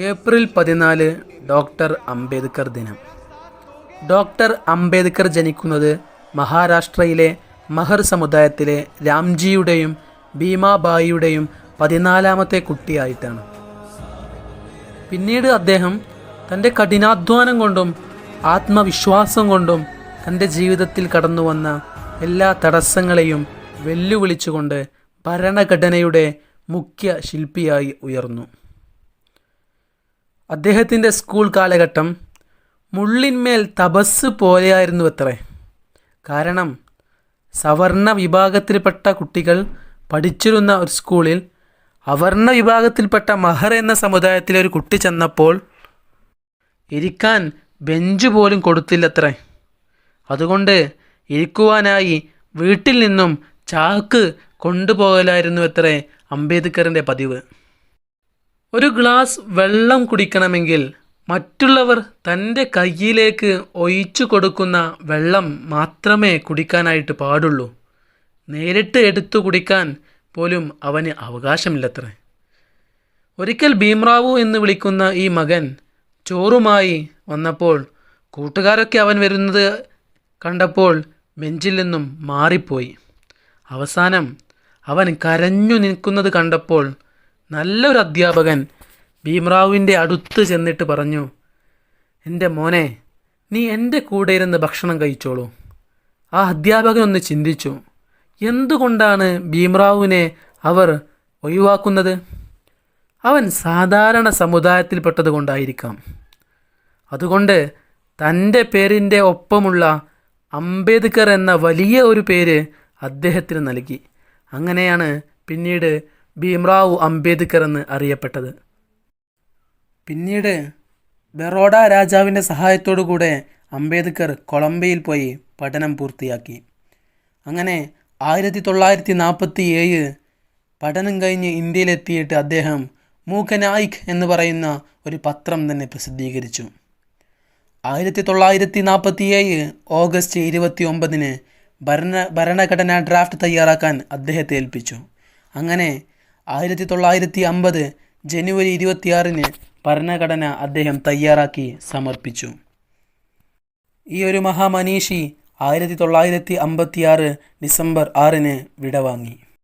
April 14 doctor Ambedkar ദിനം. Doctor Ambedkar ജനിക്കുന്നത് മഹാരാഷ്ട്രയിലെ മഹർ സമുദായത്തിലെ രാംജിയുടെയും ഭീമാബായിയുടെയും 14ാമത്തെ കുട്ടിയായിട്ടാണ്. പിന്നീട് അദ്ദേഹം തൻ്റെ കഠിനാധ്വാനം കൊണ്ടും ആത്മവിശ്വാസം കൊണ്ടും തൻ്റെ ജീവിതത്തിൽ കടന്നു വന്ന എല്ലാ തടസ്സങ്ങളെയും വെല്ലുവിളിച്ചുകൊണ്ട് ഭരണഘടനയുടെ മുഖ്യ ശില്പിയായി ഉയർന്നു. അദ്ദേഹത്തിൻ്റെ സ്കൂൾ കാലഘട്ടം മുള്ളിന്മേൽ തപസ് പോലെയായിരുന്നുവത്രേ. കാരണം സവർണ വിഭാഗത്തിൽപ്പെട്ട കുട്ടികൾ പഠിച്ചിരുന്ന ഒരു സ്കൂളിൽ അവർണ വിഭാഗത്തിൽപ്പെട്ട മഹർ എന്ന സമുദായത്തിലെ ഒരു കുട്ടി ചെന്നപ്പോൾ ഇരിക്കാൻ ബെഞ്ച് പോലും കൊടുത്തില്ലത്രേ. അതുകൊണ്ട് ഇരിക്കുവാനായി വീട്ടിൽ നിന്നും ചാക്ക് കൊണ്ടുപോകലായിരുന്നു അത്രേ അംബേദ്കറിൻ്റെ പതിവ്. ഒരു ഗ്ലാസ് വെള്ളം കുടിക്കണമെങ്കിൽ മറ്റുള്ളവർ തൻ്റെ കയ്യിലേക്ക് ഒഴിച്ചു കൊടുക്കുന്ന വെള്ളം മാത്രമേ കുടിക്കാനായിട്ട് പാടുള്ളൂ. നേരിട്ട് എടുത്തു കുടിക്കാൻ പോലും അവന് അവകാശമില്ലത്രേ. ഒരിക്കൽ ഭീംറാവു എന്ന് വിളിക്കുന്ന ഈ മകൻ ചോറുമായി വന്നപ്പോൾ കൂട്ടുകാരൊക്കെ അവൻ വരുന്നത് കണ്ടപ്പോൾ ബെഞ്ചിൽ നിന്നും മാറിപ്പോയി. അവസാനം അവൻ കരഞ്ഞു നിൽക്കുന്നത് കണ്ടപ്പോൾ നല്ലൊരു അധ്യാപകൻ ഭീംറാവുവിൻ്റെ അടുത്ത് ചെന്നിട്ട് പറഞ്ഞു, എൻ്റെ മോനെ, നീ എൻ്റെ കൂടെ ഇരുന്ന് ഭക്ഷണം കഴിച്ചോളൂ. ആ അധ്യാപകൻ ഒന്ന് ചിന്തിച്ചു, എന്തുകൊണ്ടാണ് ഭീംറാവുവിനെ അവർ ഒഴിവാക്കുന്നത്? അവൻ സാധാരണ സമുദായത്തിൽപ്പെട്ടത് കൊണ്ടായിരിക്കാം. അതുകൊണ്ട് തൻ്റെ പേരിൻ്റെ ഒപ്പമുള്ള അംബേദ്കർ എന്ന വലിയ ഒരു പേര് അദ്ദേഹത്തിന് നൽകി. അങ്ങനെയാണ് പിന്നീട് ഭീംറാവു അംബേദ്കർ എന്ന് അറിയപ്പെട്ടത്. പിന്നീട് ബറോഡ രാജാവിൻ്റെ സഹായത്തോടു കൂടെ അംബേദ്കർ കൊളംബിയയിൽ പോയി പഠനം പൂർത്തിയാക്കി. അങ്ങനെ 1947 പഠനം കഴിഞ്ഞ് ഇന്ത്യയിലെത്തിയിട്ട് അദ്ദേഹം മൂകനായിക് എന്ന് പറയുന്ന ഒരു പത്രം തന്നെ പ്രസിദ്ധീകരിച്ചു. 1947 ഓഗസ്റ്റ് 29 ഭരണഘടനാ ഡ്രാഫ്റ്റ് തയ്യാറാക്കാൻ അദ്ദേഹത്തെ ഏൽപ്പിച്ചു. അങ്ങനെ 1950 ജനുവരി 26 ഭരണഘടന അദ്ദേഹം തയ്യാറാക്കി സമർപ്പിച്ചു. ഈ ഒരു മഹാമനീഷി 1956 ഡിസംബർ 6 വിടവാങ്ങി.